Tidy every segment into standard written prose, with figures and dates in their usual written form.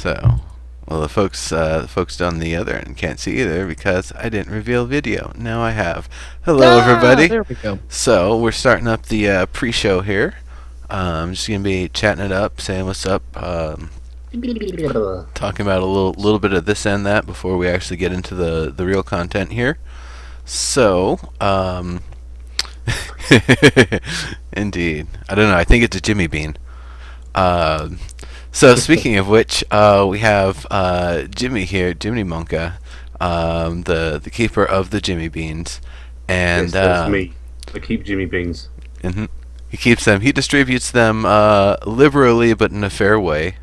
So, well, the folks on the other end can't see either because I didn't reveal video. Now I have. Hello, Ah, everybody. there we go. So we're starting up the pre-show here. Just gonna be chatting it up, saying what's up, talking about a little bit of this and that before we actually get into the real content here. So, indeed, I don't know. I think it's a Jimmy Bean. Um, so speaking of which, we have Jimmy here, Jiminimonka, the keeper of the Jimmy Beans, and Yes, that's me. I keep Jimmy Beans. mhm, he keeps them. He distributes them liberally, but in a fair way.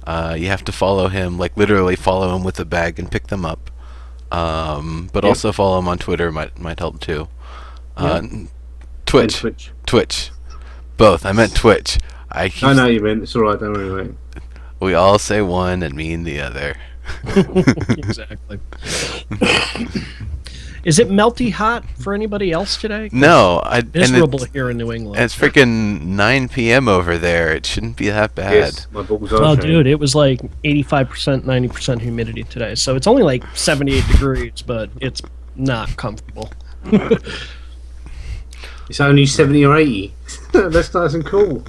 You have to follow him, like literally follow him with a bag and pick them up. But Yep. also follow him on Twitter might help too. Yep. Twitch, And Twitch. Twitch, both. I meant Twitch. I know what you meant. It's alright, don't worry, mate. We all say one and mean the other. Exactly. Is it melty hot for anybody else today? No, Miserable here in New England. it's freaking 9 p.m. over there. It shouldn't be that bad. Yes, my balls are Oh, showing. dude, it was like 85%, 90% humidity today. So it's only like 78 degrees, but it's not comfortable. It's only 70 or 80. That's nice and cool.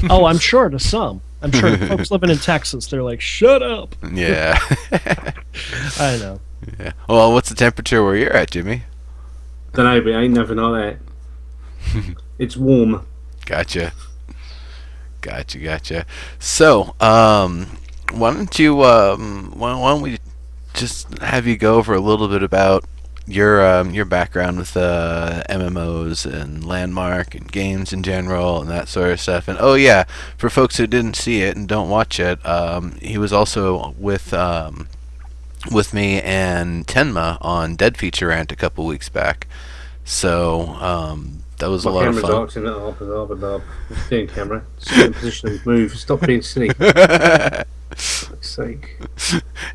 Oh, I'm sure to some. I'm sure folks living in Texas, they're like, shut up. Yeah. I know. Yeah. Well, what's the temperature where you're at, Jimmy? Don't know, but it ain't nothing like that. It's warm. Gotcha. Gotcha. So, why don't we just have you go over a little bit about your background with MMOs and Landmark and games in general and that sort of stuff. And oh yeah, for folks who didn't see it and don't watch it, he was also with me and Tenma on Dead Feature Rant a couple weeks back. So that was a My lot of camera's fun. arcing up and up. What's doing, camera? Just get in position and move. Stop being silly. For fuck's sake.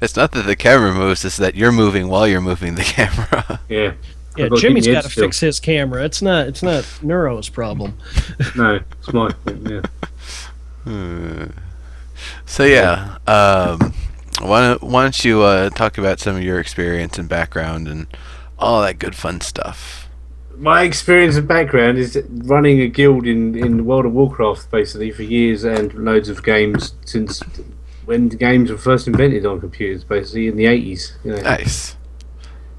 It's not that the camera moves; it's that you're moving while you're moving the camera. Yeah. Yeah, I've got to Jimmy's keep my got head to still. fix his camera. It's not Neuro's problem. No, it's mine. Yeah. So yeah, why don't you talk about some of your experience and background and all that good fun stuff? My experience and background is running a guild in World of Warcraft basically for years and loads of games since when the games were first invented on computers, basically in the 80s. You know. Nice.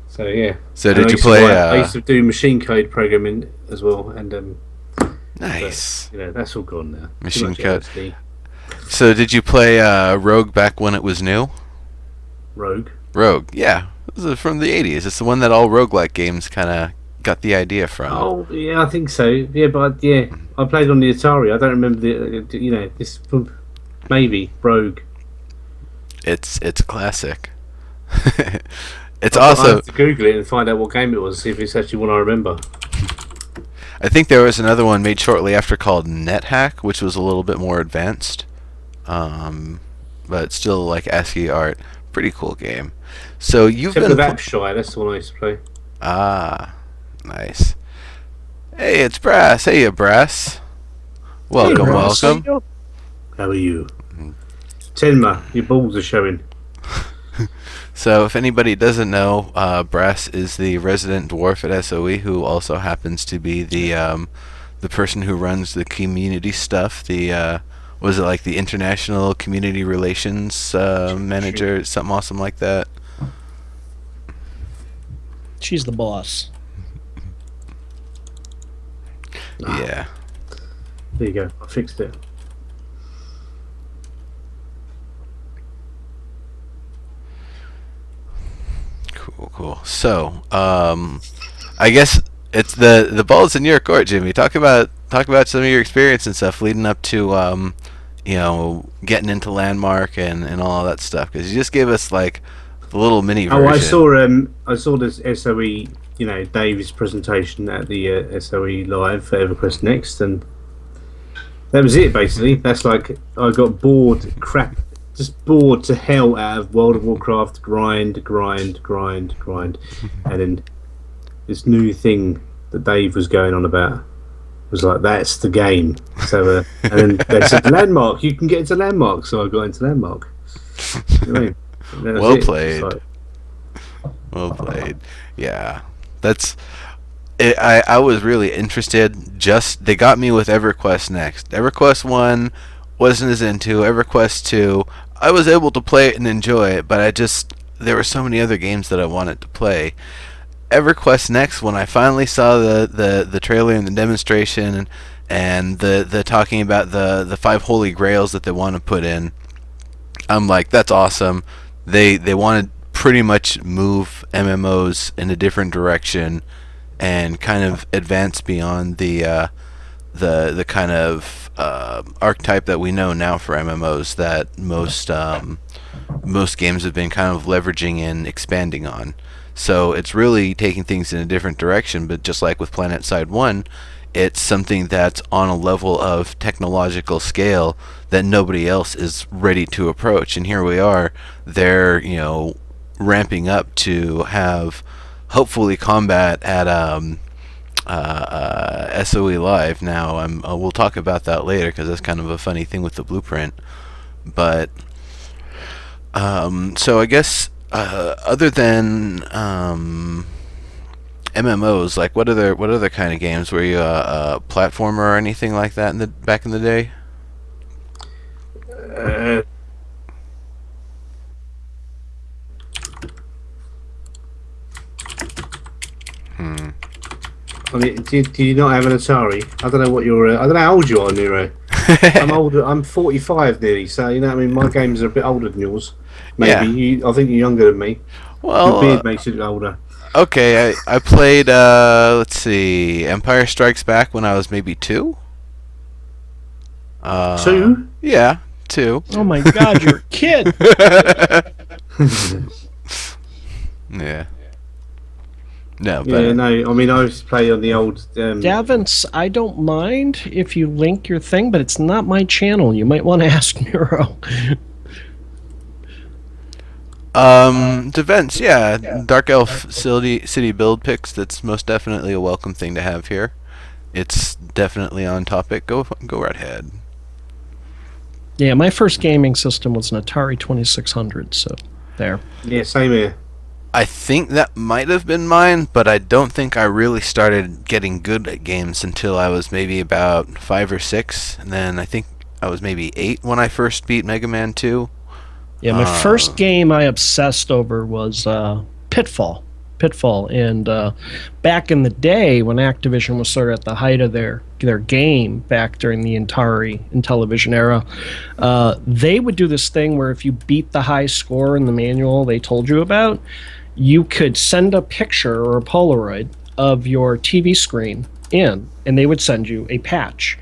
So yeah. So And did I you used to play? I used to do machine code programming as well, and Nice. you know that's all gone now. Too Machine much code. LSD. So did you play Rogue back when it was new? Rogue. Rogue, yeah, this is from the '80s. It's the one that all roguelike games kind of got the idea from. Oh yeah, I think so. Yeah, but yeah, I played on the Atari. I don't remember the you know this maybe Rogue. It's a classic. It's I also. have to Google it and find out what game it was. See if it's actually one I remember. I think there was another one made shortly after called NetHack, which was a little bit more advanced, but still like ASCII art. Pretty cool game. So you've Except been for that Shy, that's the one I used to play. nice. Hey, it's Brass. Hey, Brass. Welcome, Brass. welcome. How are you? Tenma, your balls are showing. So, if anybody doesn't know, Brass is the resident dwarf at SOE, who also happens to be the person who runs the community stuff. The was it like the international community relations manager, something awesome like that? She's the boss. Yeah. There you go. I fixed it. Cool. So, I guess it's the ball's in your court, Jimmy. Talk about some of your experience and stuff leading up to getting into Landmark and all that stuff, because you just gave us like the little mini version. Oh, I saw this SOE, you know, Dave's presentation at the SOE Live for EverQuest Next, and that was it basically. That's like I got just bored to hell out of World of Warcraft, grind, and then this new thing that Dave was going on about was like, that's the game. So and then they said Landmark, you can get into Landmark, so I got into Landmark. You know what I mean? That was Well it. It's played. like, Well played. Yeah, that's. I was really interested. Just they got me with EverQuest Next. EverQuest 1 wasn't as into. EverQuest 2, I was able to play it and enjoy it, but there were so many other games that I wanted to play. EverQuest Next, when I finally saw the trailer and the demonstration and the talking about the five holy grails that they want to put in, I'm like, that's awesome. They want to pretty much move MMOs in a different direction and kind of advance beyond the kind of archetype that we know now for MMOs that most games have been kind of leveraging and expanding on. So it's really taking things in a different direction, but just like with Planet Side 1, it's something that's on a level of technological scale that nobody else is ready to approach. And here we are, they're, ramping up to have hopefully combat at SOE Live. Now, we'll talk about that later because that's kind of a funny thing with the blueprint. But so I guess other than MMOs, like what other kind of games were you a platformer or anything like that back in the day? uh, I mean, do you not have an Atari? I don't know what you're. I don't know how old you are, Nero. I'm older. I'm 45 nearly, so you know what I mean. My games are a bit older than yours. Maybe Yeah. I think you're younger than me. Well, Your beard makes you look older. okay. I played. Let's see, Empire Strikes Back when I was maybe 2. 2? Yeah, 2. Oh my God, you're a kid. Yeah. No, but Yeah, no. I mean, I used to play on the old. Davins, I don't mind if you link your thing, but it's not my channel. You might want to ask Neuro. Defense, yeah. Dark Elf city build picks. That's most definitely a welcome thing to have here. It's definitely on topic. Go right ahead. Yeah, my first gaming system was an Atari 2600, so there. Yeah, same here. I think that might have been mine, but I don't think I really started getting good at games until I was maybe about 5 or 6, and then I think I was maybe 8 when I first beat Mega Man 2. Yeah, my first game I obsessed over was Pitfall. And back in the day when Activision was sort of at the height of their game back during the Atari and television era, they would do this thing where if you beat the high score in the manual they told you about, you could send a picture or a Polaroid of your TV screen in, and they would send you a patch.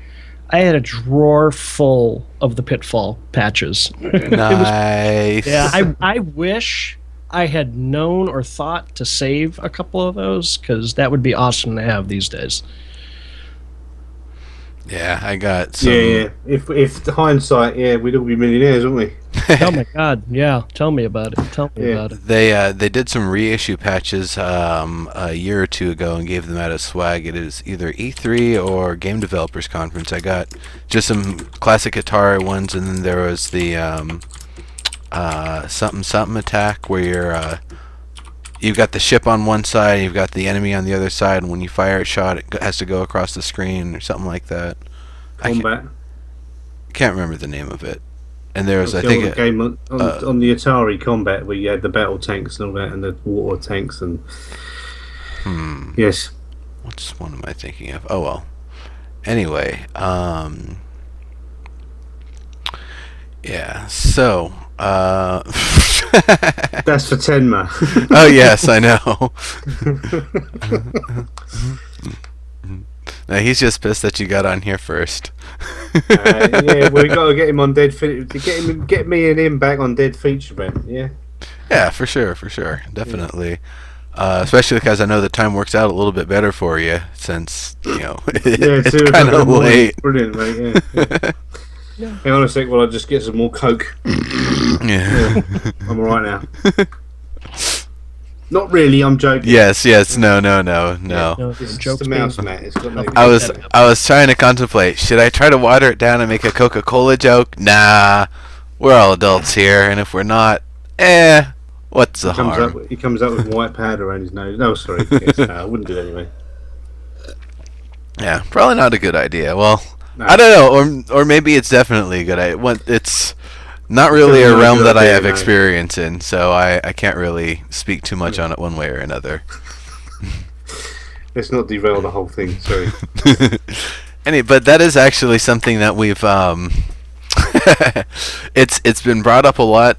I had a drawer full of the Pitfall patches. Nice. I wish I had known or thought to save a couple of those, because that would be awesome to have these days. Yeah, I got some. Yeah. If the hindsight, yeah, we'd all be millionaires, wouldn't we? Oh my God, yeah. Tell me about it. About it. They did some reissue patches a year or 2 ago and gave them out as swag. It is either E3 or Game Developers Conference. I got just some classic Atari ones, and then there was the something attack where you've got the ship on one side, and you've got the enemy on the other side, and when you fire a shot, it has to go across the screen or something like that. Combat. Can't remember the name of it. And there was, The I think, old game on the Atari Combat where you had the battle tanks and all that, and the water tanks and. Yes. Which one am I thinking of? Oh well. Anyway, yeah. So, That's for Tenma. oh yes, I know. No, he's just pissed that you got on here first. Yeah, we got to get him on get me and him back on Dead Feature Rant. Yeah. Yeah, for sure, definitely. Especially because I know the time works out a little bit better for you since it's kind of late. Brilliant, mate. Yeah. Hang on a sec while I just get some more Coke. Yeah. I'm alright now. Not really, I'm joking. Yes. No. It's just a mouse mat. It's got no. I was trying to contemplate. Should I try to water it down and make a Coca-Cola joke? Nah. we're all adults here, and if we're not, what's the harm? He comes up with white powder around his nose. No, sorry, yes, no, I wouldn't do it anyway. Yeah, probably not a good idea. Well, No, I don't know, or maybe it's definitely a good idea. It's not really definitely a not a realm good that I idea, have no. experience in, so I can't really speak too much on it one way or another. Let's not derail the whole thing. Sorry. But that is actually something that we've it's been brought up a lot.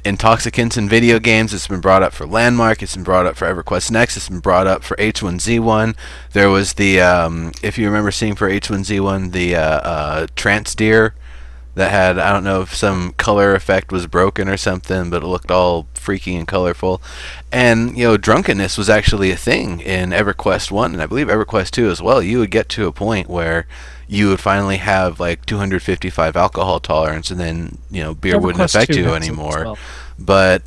Intoxicants in video games. It's been brought up for Landmark. It's been brought up for EverQuest Next. It's been brought up for H1Z1. There was the if you remember seeing for H1Z1 the trance deer that had, I don't know if some color effect was broken or something, but it looked all freaky and colorful. And drunkenness was actually a thing in EverQuest 1 and I believe EverQuest 2 as well. You would get to a point where you would finally have like 255 alcohol tolerance, and then beer wouldn't EverQuest affect 2 you has it as anymore. well. But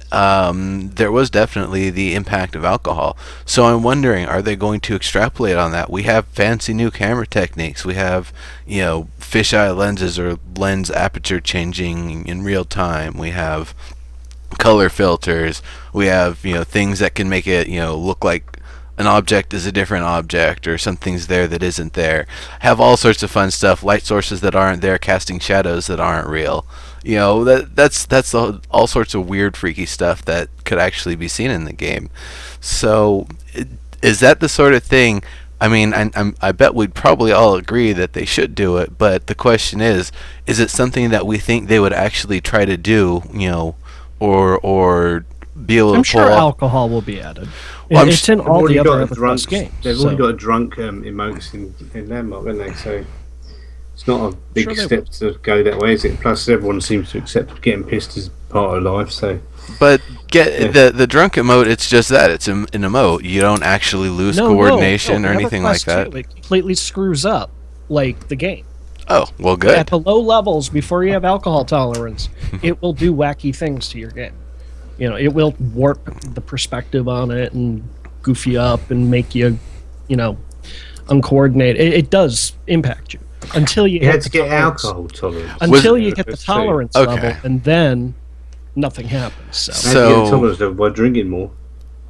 there was definitely the impact of alcohol. So I'm wondering, are they going to extrapolate on that? We have fancy new camera techniques. We have, fisheye lenses or lens aperture changing in real time. We have color filters. We have, things that can make it, look like an object is a different object, or something's there that isn't there. Have all sorts of fun stuff, light sources that aren't there, casting shadows that aren't real. That's all sorts of weird, freaky stuff that could actually be seen in the game. So, is that the sort of thing? I mean, I bet we'd probably all agree that they should do it, but the question is it something that we think they would actually try to do, or be able I'm to pull sure off? alcohol will be added. Well, It's in all the other drunk. EverQuest games. They've so already got a drunk emotes in Landmark, haven't they? So it's not a big Sure they step to go that way, is it? Plus, everyone seems to accept getting pissed as part of life. So, But the drunk emote, it's just that. It's an emote. You don't actually lose coordination or in anything EverQuest like that. 2, it completely screws up like the game. Oh, well, At good. the low levels, before you have alcohol tolerance, it will do wacky things to your game. It will warp the perspective on it and goof you up and make you, uncoordinated. It does impact you until you you hit had to the get tolerance. alcohol tolerance. Until you hit the EverQuest 2. tolerance Okay. level, and then nothing happens. So How do you get tolerance level? By drinking more.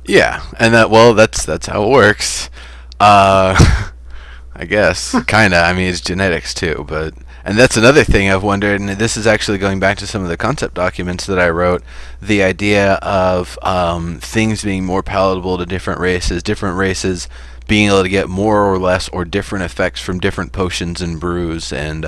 Yeah, and that's how it works. I guess kinda. I mean, it's genetics too, and that's another thing I've wondered. And this is actually going back to some of the concept documents that I wrote. The idea of things being more palatable to different races being able to get more or less or different effects from different potions and brews, and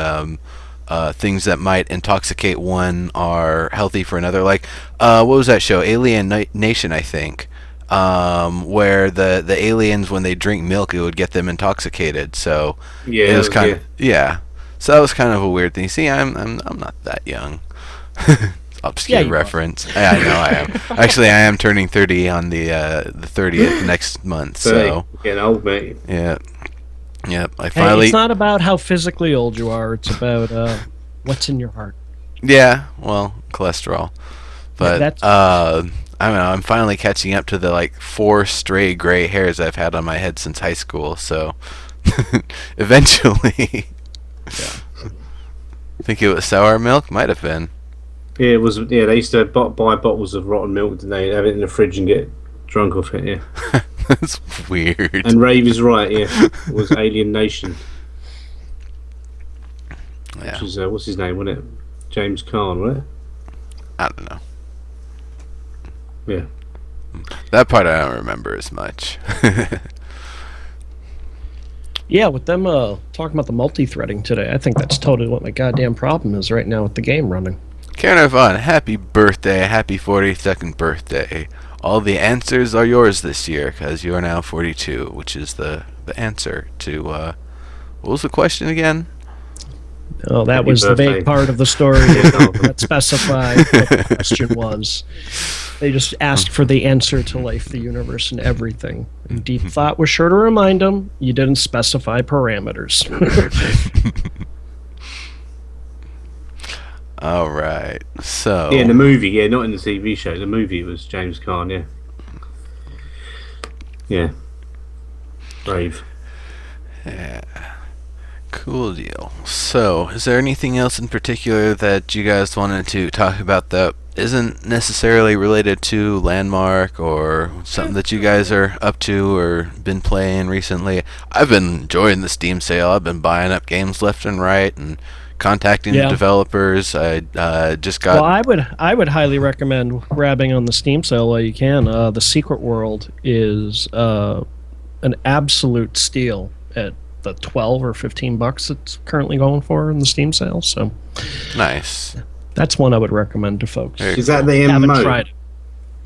things that might intoxicate one are healthy for another. Like, what was that show? Alien Nation, I think. Where the aliens, when they drink milk, it would get them intoxicated. So Yeah, it was kind of, yeah. So that was kind of a weird thing. See, I'm not that young. Obscure Yeah, you are. reference. Yeah, I know I am. Actually, I am turning 30 on the 30th next month. So getting old, mate. yeah, yep. I hey, finally. it's not about how physically old you are. It's about what's in your heart. Yeah, well, cholesterol. But that's- I don't know. I'm finally catching up to the like 4 stray gray hairs I've had on my head since high school. So eventually, think it was sour milk. Might have been. Yeah, it was. Yeah, they used to buy bottles of rotten milk, didn't they? Have it in the fridge and get drunk off it. Yeah. That's weird. And Rave is right. Yeah, it was Alien Nation. Yeah. Which is what's his name? Wasn't it James Caan? Wasn't I don't know. it? Yeah. That part I don't remember as much. Yeah, with them talking about the multi-threading today, I think that's totally what my goddamn problem is right now with the game running. Karen Vaughn, happy birthday, happy 42nd birthday. All the answers are yours this year, because you are now 42, which is the answer to, what was the question again? Oh, that Happy was the birthday. vague part of the story that specified what the question was. They just asked for the answer to life, the universe, and everything. And Deep Thought was sure to remind them you didn't specify parameters. All right, so... Yeah, in the movie. Yeah, not in the TV show. The movie was James Caan. Yeah. Yeah. Rave. Yeah. Cool. Cool deal. So, is there anything else in particular that you guys wanted to talk about that isn't necessarily related to Landmark or something that you guys are up to or been playing recently? I've been enjoying the Steam sale. I've been buying up games left and right and contacting the developers. I just got. Well, I would highly recommend grabbing on the Steam sale while you can. The Secret World is an absolute steal at the 12 or 15 bucks it's currently going for in the Steam sale. So nice. That's one I would recommend to folks. Is that the MMO? Haven't tried it.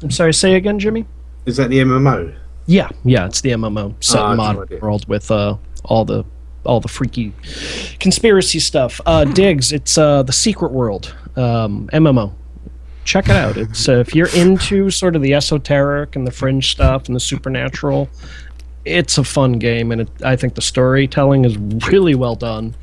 I'm sorry, say again, Jimmy? Is that the MMO? Yeah, it's the MMO set in modern world with all the freaky conspiracy stuff. Diggs, it's the Secret World MMO. Check it out. It's if you're into sort of the esoteric and the fringe stuff and the supernatural, it's a fun game, and I think the storytelling is really well done,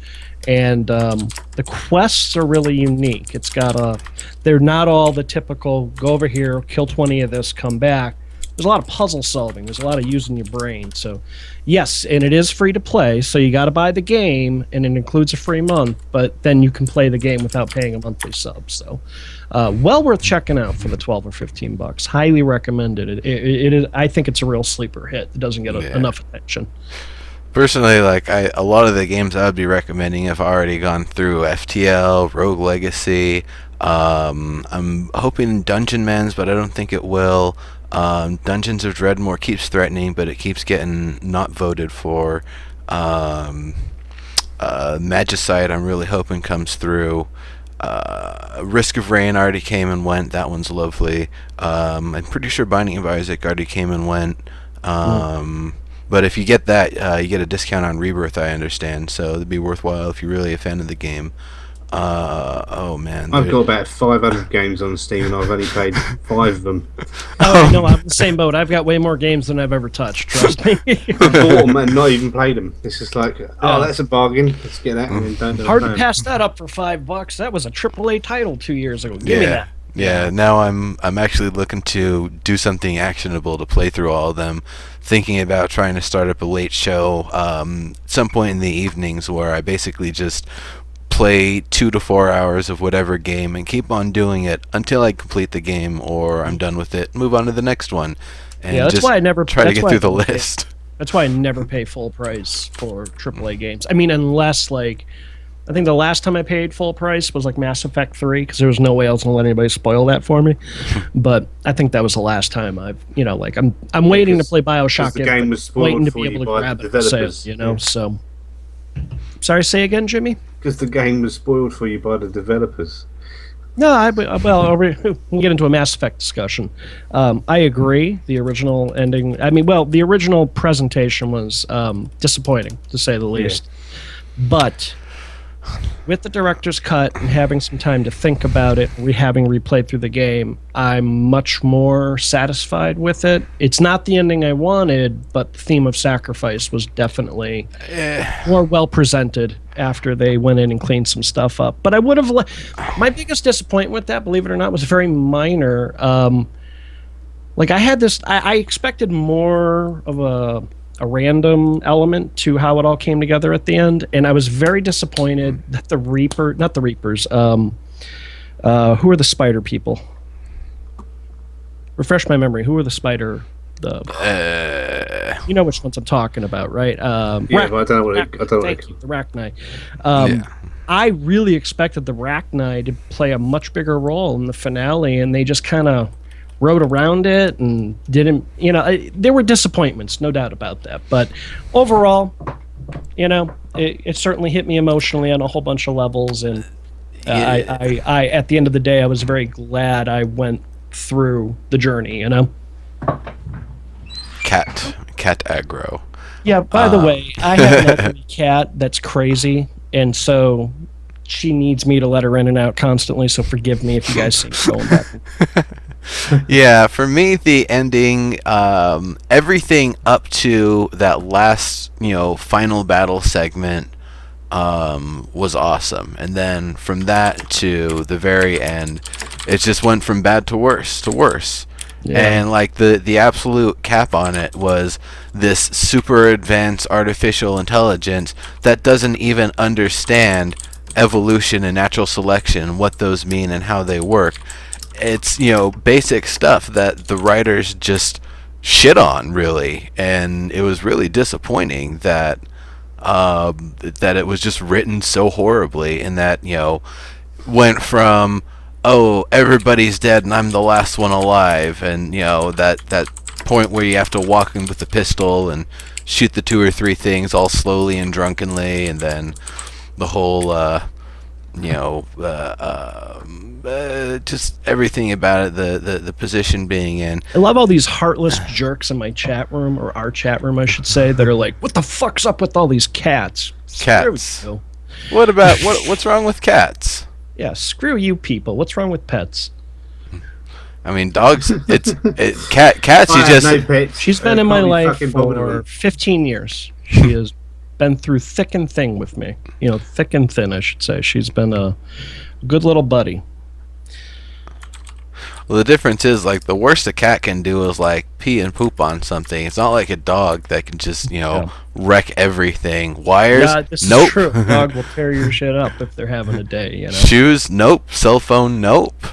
and the quests are really unique. It's got they're not all the typical go over here, kill 20 of this, come back. There's a lot of puzzle solving. There's a lot of using your brain. So, yes, and it is free to play. So you got to buy the game, and it includes a free month. But then you can play the game without paying a monthly sub. So, well worth checking out for the 12 or 15 bucks. Highly recommended. It is. I think it's a real sleeper hit. It doesn't get enough attention. Personally, like a lot of the games I would be recommending have already gone through FTL, Rogue Legacy. I'm hoping Dungeon Man's, but I don't think it will. Dungeons of Dreadmore keeps threatening, but it keeps getting not voted for. Magicite, I'm really hoping comes through. Risk of Rain already came and went. That one's lovely. I'm pretty sure Binding of Isaac already came and went. But if you get that, you get a discount on Rebirth, I understand. So it'd be worthwhile if you're really a fan of the game. Oh man, I've got about 500 games on Steam, and I've only played 5 of them. Oh no, I'm the same boat. I've got way more games than I've ever touched. Trust me. I've bought them and not even played them. It's just like, that's a bargain. Let's get that. And then hard to pass that up for $5. That was a AAA title 2 years ago. Give me that. Yeah, now I'm actually looking to do something actionable to play through all of them. Thinking about trying to start up a late show, some point in the evenings where I basically just play 2 to 4 hours of whatever game and keep on doing it until I complete the game or I'm done with it. Move on to the next one. And that's why I never try to get through the list. That's why I never pay full price for AAA games. I mean, unless I think the last time I paid full price was like Mass Effect 3 because there was no way I was going to let anybody spoil that for me. But I think that was the last time I'm waiting to play BioShock. The game was spoiled waiting to for be you able to by grab the it for sale, developers. So. Sorry, say again, Jimmy? Because the game was spoiled for you by the developers. No, we'll get into a Mass Effect discussion. I agree. The original ending. The original presentation was disappointing, to say the least. But with the director's cut and having some time to think about it, having replayed through the game, I'm much more satisfied with it. It's not the ending I wanted, but the theme of sacrifice was definitely more well presented after they went in and cleaned some stuff up. But I would have my biggest disappointment with that, believe it or not, was very minor. I had this. I expected more of a random element to how it all came together at the end, and I was very disappointed that the Reapers. Who are the spider people? Refresh my memory. Who are the spider? You know which ones I'm talking about, right? But I don't know what the Rachni. I really expected the Rachni to play a much bigger role in the finale, and they just kind of rode around it and didn't. There were disappointments, no doubt about that. But overall, it certainly hit me emotionally on a whole bunch of levels, and I at the end of the day, I was very glad I went through the journey. Cat aggro. Yeah, by the way, I have an elderly cat that's crazy, and so she needs me to let her in and out constantly, so forgive me if you guys see me going back. Yeah, for me, the ending, everything up to that last, final battle segment was awesome. And then from that to the very end, it just went from bad to worse to worse. And like the absolute cap on it was this super advanced artificial intelligence that doesn't even understand evolution and natural selection, what those mean and how they work. It's, basic stuff that the writers just shit on, really, and it was really disappointing that that it was just written so horribly, and that went from, oh, everybody's dead and I'm the last one alive, and that point where you have to walk in with a pistol and shoot the two or three things all slowly and drunkenly, and then the whole just everything about it, the position being in. I love all these heartless jerks in my chat room, or our chat room, I should say, that are like, "What the fuck's up with all these cats?" Cats. Screw you. What about what's wrong with cats? Yeah, screw you people. What's wrong with pets? I mean, dogs. Cats. You just. No pets. She's been in my life for 15 years. She has been through thick and thin with me. Thick and thin, I should say. She's been a good little buddy. Well, the difference is, like, the worst a cat can do is like pee and poop on something. It's not like a dog that can just wreck everything. Wires, Yeah, this nope. is true. A dog will tear your shit up if they're having a day. Shoes, nope. Cell phone, nope.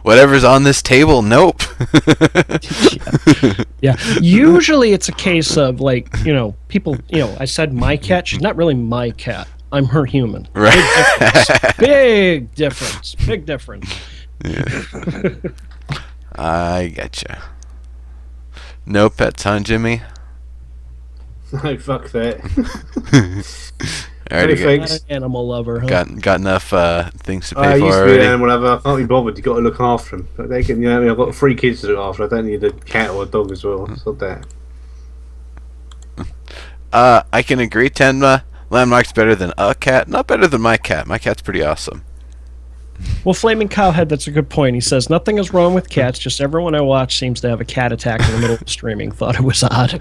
Whatever's on this table, nope. Yeah. Usually it's a case of, like, people, I said my cat. She's not really my cat. I'm her human. Right. Big difference. Big difference. Yeah. I getcha. No pets, huh, Jimmy? No, fuck that. Already Not an animal lover, huh? got enough things to pay I for used to be already. an animal lover. I can't be bothered. You've got to look after them. But they can, I've got 3 kids to look after. I don't need a cat or a dog as well. It's not that. I can agree, Tenma. Landmark's better than a cat. Not better than my cat. My cat's pretty awesome. Well, Flaming Cowhead, that's a good point. He says, nothing is wrong with cats, just everyone I watch seems to have a cat attack in the middle of streaming. Thought it was odd.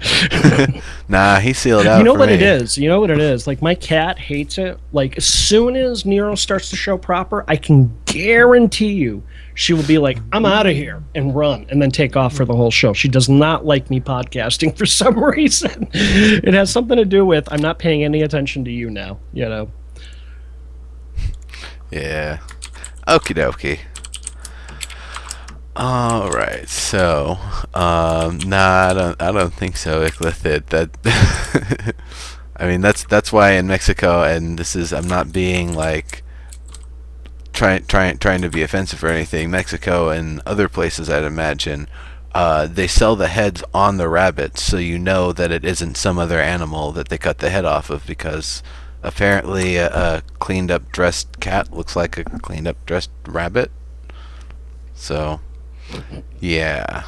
Nah, he sealed out. You know for what me. it is? You know what it is? Like, my cat hates it. Like, as soon as Nero starts to show proper, I can guarantee you she will be like, I'm out of here, and run, and then take off for the whole show. She does not like me podcasting for some reason. It has something to do with, I'm not paying any attention to you now, Yeah. Okie dokie. All right. So, nah, I don't think so, Iclithid. That, I mean, that's why in Mexico, and I'm not being like trying to be offensive or anything. Mexico and other places, I'd imagine, they sell the heads on the rabbits, so you know that it isn't some other animal that they cut the head off of, because apparently a cleaned up dressed cat looks like a cleaned up dressed rabbit. So, yeah.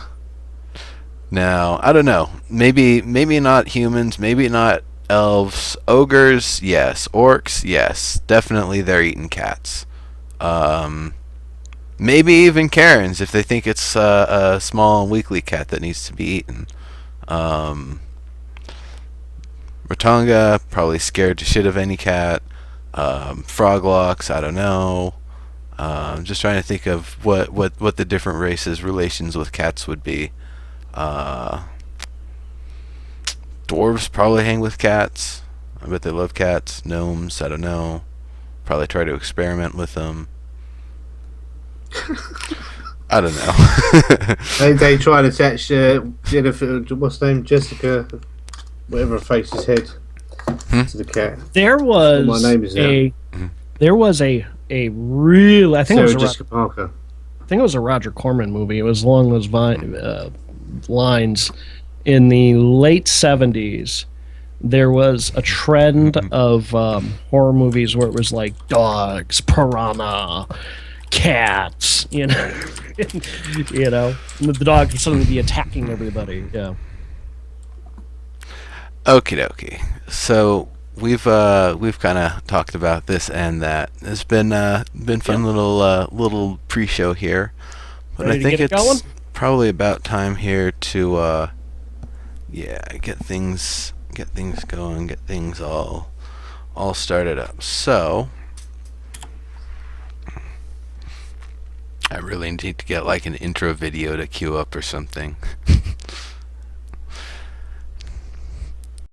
Now, I don't know. Maybe not humans, maybe not elves. Ogres, yes. Orcs, yes. Definitely they're eating cats. Maybe even Karens if they think it's a small and weakly cat that needs to be eaten. Ratonga, probably scared to shit of any cat. Froglocks, I don't know. I'm just trying to think of what the different races' relations with cats would be. Dwarves probably hang with cats. I bet they love cats. Gnomes, I don't know. Probably try to experiment with them. I don't know. They try and attach Jennifer, what's her name? Jessica, whatever faces head to the cat. There was my name is now. There was a real, I think Sarah it was Jessica Parker. I think it was a Roger Corman movie. It was along those lines. In the late 70s, there was a trend of horror movies where it was like dogs, piranha, cats, and the dogs would suddenly be attacking everybody. Yeah. Okie dokie. So we've kind of talked about this and that. It's been fun little pre-show here, but Ready I think to get it it's going? probably about time here to get things going, get things all started up. So I really need to get like an intro video to queue up or something.